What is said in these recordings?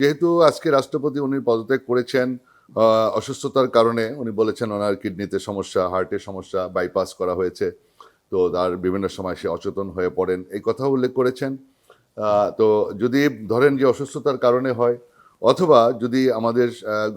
যেহেতু আজকে রাষ্ট্রপতি উনি পদত্যাগ করেছেন অসুস্থতার কারণে, উনি বলেছেন ওনার কিডনিতে সমস্যা, হার্টের সমস্যা, বাইপাস করা হয়েছে। তো তার বিভিন্ন সময় সে অচেতন হয়ে পড়েন, এই কথা উল্লেখ করেছেন। তো যদি ধরেন যে অসুস্থতার কারণে হয়, অথবা যদি আমাদের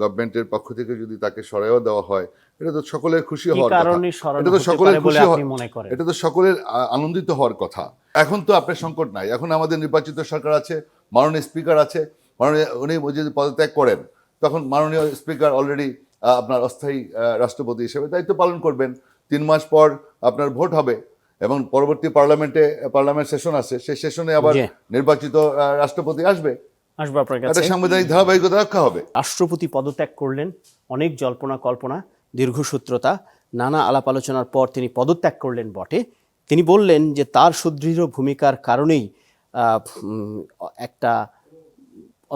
গভর্নমেন্টের পক্ষ থেকে যদি তাকে সরাইও দেওয়া হয়, এটা তো সকলের খুশি কি হওয়ার কথা। কারণে এটা সরানো তো হতে সকলের পারে বলে খুশি আপনি মনে করেন? এটা তো সকলের আনন্দিত হওয়ার কথা। এখন তো আপনার সংকট নাই, এখন আমাদের নির্বাচিত সরকার আছে, মাননীয় স্পিকার আছে। মাননীয় উনি যদি পদত্যাগ করেন, তখন মাননীয় স্পিকার অলরেডি আপনার অস্থায়ী রাষ্ট্রপতি হিসেবে দায়িত্ব পালন করবেন। 3 মাস পর আপনার ভোট হবে এবং পরবর্তী পার্লামেন্ট সেশন আছে, সেই সেশনে আবার জি, নির্বাচিত রাষ্ট্রপতি আসবে। আসবো আপনার একটা কাছে। সাংবিধানিক ধারাবাহিকতা রক্ষা হবে। রাষ্ট্রপতি পদত্যাগ করলেন, অনেক জল্পনা কল্পনা, দীর্ঘসূত্রতা, নানা আলাপ আলোচনার পর তিনি পদত্যাগ করলেন বটে। তিনি বললেন যে তার সুদৃঢ় ভূমিকার কারণেই একটা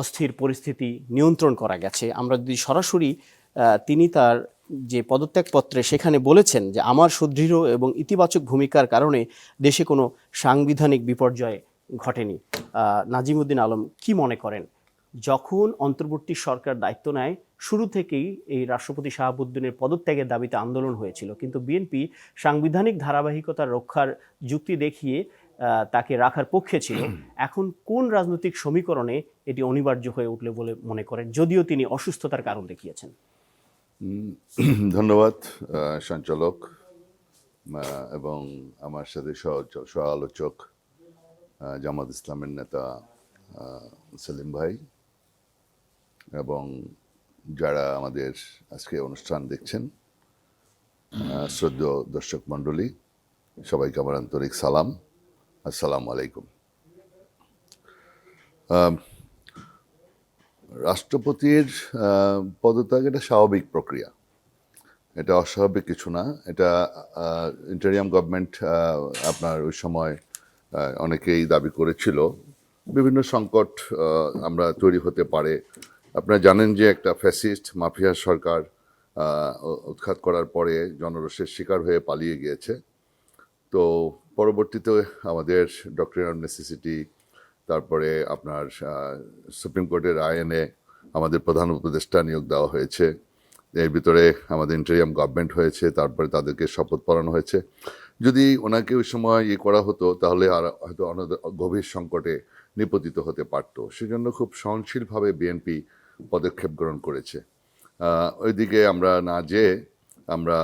অস্থির পরিস্থিতি নিয়ন্ত্রণ করা গেছে। আমরা যদি সরাসরি তিনি তার যে পদত্যাগপত্রে সেখানে বলেছেন যে আমার সুদৃঢ় এবং ইতিবাচক ভূমিকার কারণে দেশে কোনো সাংবিধানিক বিপর্যয় ঘটেনি। নাজিমুদ্দিন আলম কি মনে করেন, যখন অন্তর্বর্তী সরকার দায়িত্ব নেয় শুরু থেকেই এই রাষ্ট্রপতি শাহাবুদ্দিনের পদত্যাগের দাবিতে আন্দোলন হয়েছিল, কিন্তু বিএনপি সাংবিধানিক ধারাবাহিকতা রক্ষার যুক্তি দেখিয়ে তাকে রাখার পক্ষে ছিল। এখন কোন রাজনৈতিক সমীকরণে এটি অনিবার্য হয়ে উঠলে বলে মনে করেন, যদিও তিনি অসুস্থতার কারণ দেখিয়েছেন? ধন্যবাদ সঞ্চালক এবং আমার সাথে সহ আলোচক জামাত ইসলামের নেতা সেলিম ভাই, এবং যারা আমাদের আজকে অনুষ্ঠান দেখছেন, শ্রদ্ধেয় দর্শক মণ্ডলী, সবাইকে আমার আন্তরিক সালাম। আসসালামু আলাইকুম। রাষ্ট্রপতির পদত্যাগ এটা স্বাভাবিক প্রক্রিয়া, এটা অস্বাভাবিক কিছু না। এটা ইন্টারিয়াম গভর্নমেন্ট আপনার ওই সময় অনেকেই দাবি করেছিল বিভিন্ন সংকট আমরা তৈরি হতে পারে। আপনারা জানেন যে একটা ফ্যাসিস্ট মাফিয়া সরকার উৎখাত করার পরে জনরোষের শিকার হয়ে পালিয়ে গিয়েছে। তো পরবর্তীতে আমাদের ডক্টরিন অফ নেসেসিটি, তারপরে আপনার সুপ্রিম কোর্টের আইনে আমাদের প্রধান উপদেষ্টা নিয়োগ দেওয়া হয়েছে, এর ভিতরে আমাদের ইন্টারিয়াম গভর্নমেন্ট হয়েছে, তারপরে তাদেরকে শপথ পড়ানো হয়েছে। যদি ওনাকে ওই সময় করা হতো, তাহলে আর হয়তো গভীর সংকটে নিপতিত হতে পারতো। সেজন্য খুব সহনশীলভাবে বিএনপি পদক্ষেপ গ্রহণ করেছে। ওইদিকে আমরা না যেয়ে আমরা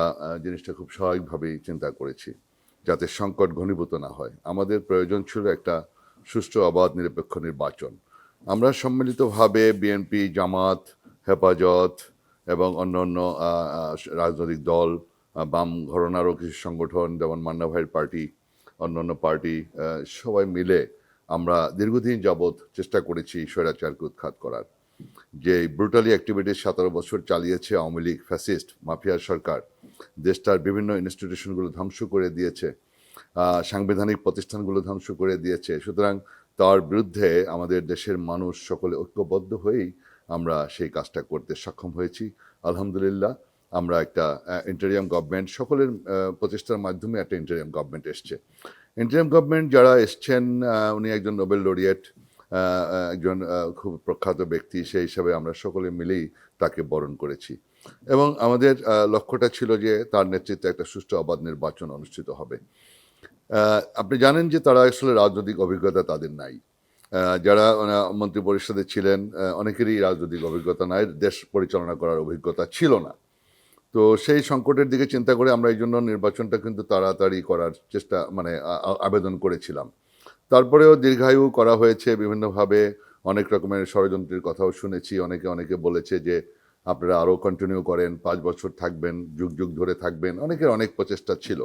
জিনিসটা খুব স্বাভাবিকভাবেই চিন্তা করেছি, যাতে সংকট ঘনীভূত না হয়। আমাদের প্রয়োজন ছিল একটা সুষ্ঠু, অবাধ, নিরপেক্ষ নির্বাচন। আমরা সম্মিলিতভাবে বিএনপি, জামাত, হেফাজত এবং অন্যান্য রাজনৈতিক দল, বাম ঘরানারও কিছু সংগঠন যেমন মান্না ভাইয়ের পার্টি, অন্যান্য পার্টি, সবাই মিলে আমরা দীর্ঘদিন যাবৎ চেষ্টা করেছি স্বৈরাচারকে উৎখাত করার। যে ব্রুটালি অ্যাক্টিভিটিস 17 বছর চালিয়েছে আওয়ামী লীগ ফ্যাসিস্ট মাফিয়ার সরকার, দেশটার বিভিন্ন ইনস্টিটিউশনগুলো ধ্বংস করে দিয়েছে, সাংবিধানিক প্রতিষ্ঠানগুলো ধ্বংস করে দিয়েছে। সুতরাং তার বিরুদ্ধে আমাদের দেশের মানুষ সকলে ঐক্যবদ্ধ হয়েই আমরা সেই কাজটা করতে সক্ষম হয়েছি। আলহামদুলিল্লাহ, আমরা একটা ইন্টারিয়াম গভর্নমেন্ট, সকলের প্রচেষ্টার মাধ্যমে একটা ইন্টারিয়াম গভর্নমেন্ট এসছে। ইন্টারিয়াম গভর্নমেন্ট যারা এসছেন, উনি একজন নোবেল লরিয়েট, একজন খুব প্রখ্যাত ব্যক্তি, সেই হিসাবে আমরা সকলে মিলেই তাকে বরণ করেছি এবং আমাদের লক্ষ্যটা ছিল যে তার নেতৃত্বে একটা সুষ্ঠু অবাধ নির্বাচন অনুষ্ঠিত হবে। আপনি জানেন যে তারা আসলে রাজনৈতিক অভিজ্ঞতা তাদের নাই। যারা মন্ত্রী পরিষদে ছিলেন, অনেকেরই রাজনৈতিক অভিজ্ঞতা নাই, দেশ পরিচালনা করার অভিজ্ঞতা ছিল না। তো সেই সংকটের দিকে চিন্তা করে আমরা এই জন্য নির্বাচনটা কিন্তু তাড়াতাড়ি করার চেষ্টা, মানে আবেদন করেছিলাম। তারপরেও দীর্ঘায়ু করা হয়েছে বিভিন্নভাবে, অনেক রকমের ষড়যন্ত্রের কথাও শুনেছি। অনেকে বলেছে যে আপনারা আরও কন্টিনিউ করেন, 5 বছর থাকবেন, যুগ যুগ ধরে থাকবেন, অনেকের অনেক প্রচেষ্টা ছিল।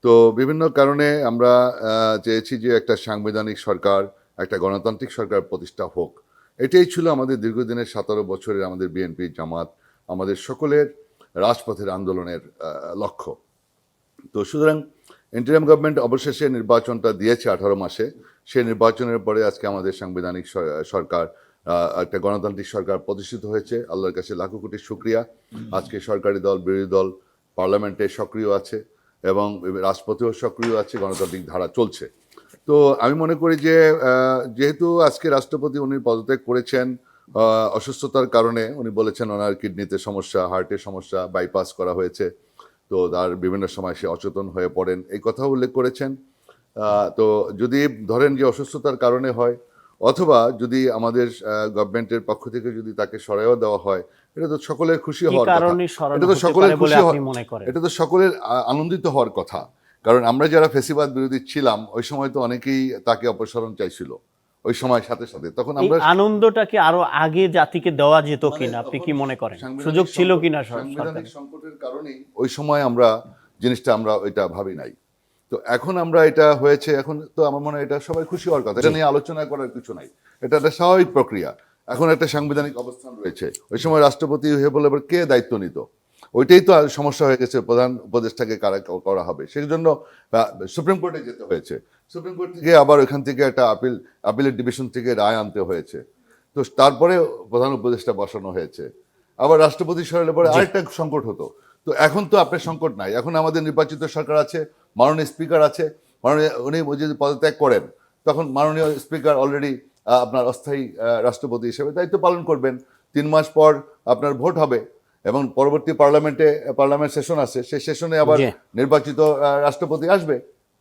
তো বিভিন্ন কারণে আমরা চেয়েছি যে একটা সাংবিধানিক সরকার, একটা গণতান্ত্রিক সরকার প্রতিষ্ঠা হোক। এটাই ছিল আমাদের দীর্ঘদিনের 17 বছরের আমাদের বিএনপি, জামাত, আমাদের সকলের রাজপথের আন্দোলনের লক্ষ্য। তো সুতরাং ইন্টারিয়াম গভর্নমেন্ট অবশেষে নির্বাচনটা দিয়েছে 18 মাসে। সেই নির্বাচনের পরে আজকে আমাদের সাংবিধানিক সরকার, একটা গণতান্ত্রিক সরকার প্রতিষ্ঠিত হয়েছে। আল্লাহর কাছে লাখো কোটি শুকরিয়া। আজকে সরকারি দল, বিরোধী দল পার্লামেন্টে সক্রিয় আছে এবং রাজপথেও সক্রিয় আছে, গণতান্ত্রিক ধারা চলছে। তো আমি মনে করি যে যেহেতু আজকে রাষ্ট্রপতি উনি পদত্যাগ করেছেন, অসুস্থতার কারণে উনি বলেছেন ওনার কিডনিতে সমস্যা, হার্টের সমস্যা, বাইপাস করা হয়েছে, তো তার বিভিন্ন সময় সে অচেতন হয়ে পড়েন, এই কথা উল্লেখ করেছেন। তো যদি ধরেন যে অসুস্থতার কারণে হয়, অথবা যদি আমাদের গভর্নমেন্টের পক্ষ থেকে যদি তাকে সরাইও দেওয়া হয়, এটা তো সকলের খুশি কি হওয়ার কথা। কারণে সরানো এটা তো হতে সকলের পারে বলে খুশি আপনি মনে করেন? এটা তো সকলের আনন্দিত হওয়ার কথা। কারণ আমরা যারা ফেসিবাদ বিরোধী ছিলাম ওই সময় তো অনেকেই তাকে অপসারণ চাইছিল ওই সময়, সাথে সাথে তখন এই আমরা আনন্দটাকে আরো আগে জাতিকে দেওয়া যেত কিনা, আপনি কি মনে করেন? সুযোগ ছিল কিনা সাংবিধানিক সংকটের কারণেই ওই সময় আমরা জিনিসটা আমরা ওইটা ভাবি নাই। তো এখন আমরা এটা হয়েছে, এখন তো আমার মনে হয় এটা সবাই খুশি হওয়ার কথা, এটা নিয়ে আলোচনা করার কিছু নাই, এটা একটা স্বাভাবিক প্রক্রিয়া। এখন একটা সাংবিধানিক অবস্থান রয়েছে, ওই সময় রাষ্ট্রপতি হয়ে বলে এবার কে দায়িত্ব নিত, ওইটাই তো আর সমস্যা হয়ে গেছে, প্রধান উপদেষ্টাকে কারা করা হবে, সেই জন্য সুপ্রিম কোর্টে যেতে হয়েছে, সুপ্রিম কোর্ট থেকে আবার ওইখান থেকে একটা আপিলের ডিভিশন থেকে রায় আনতে হয়েছে, তো তারপরে প্রধান উপদেষ্টা বসানো হয়েছে, আবার রাষ্ট্রপতি সরালে পরে আরেকটা সংকট হতো। তো এখন তো আপনার সংকট নাই, এখন আমাদের নির্বাচিত সরকার আছে, মাননীয় স্পিকার আছে, মাননীয় উনি যদি পদত্যাগ করেন তখন মাননীয় স্পিকার অলরেডি আপনার অস্থায়ী রাষ্ট্রপতি হিসেবে দায়িত্ব পালন করবেন। 3 মাস পর আপনার ভোট হবে এবং পরবর্তী পার্লামেন্ট সেশন আছে, সেই সেশনে আবার জি। নির্বাচিত রাষ্ট্রপতি আসবে,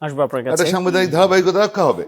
আসবো আপনার একটা কাছে। সাংবিধানিক ধারাবাহিকতা রক্ষা হবে।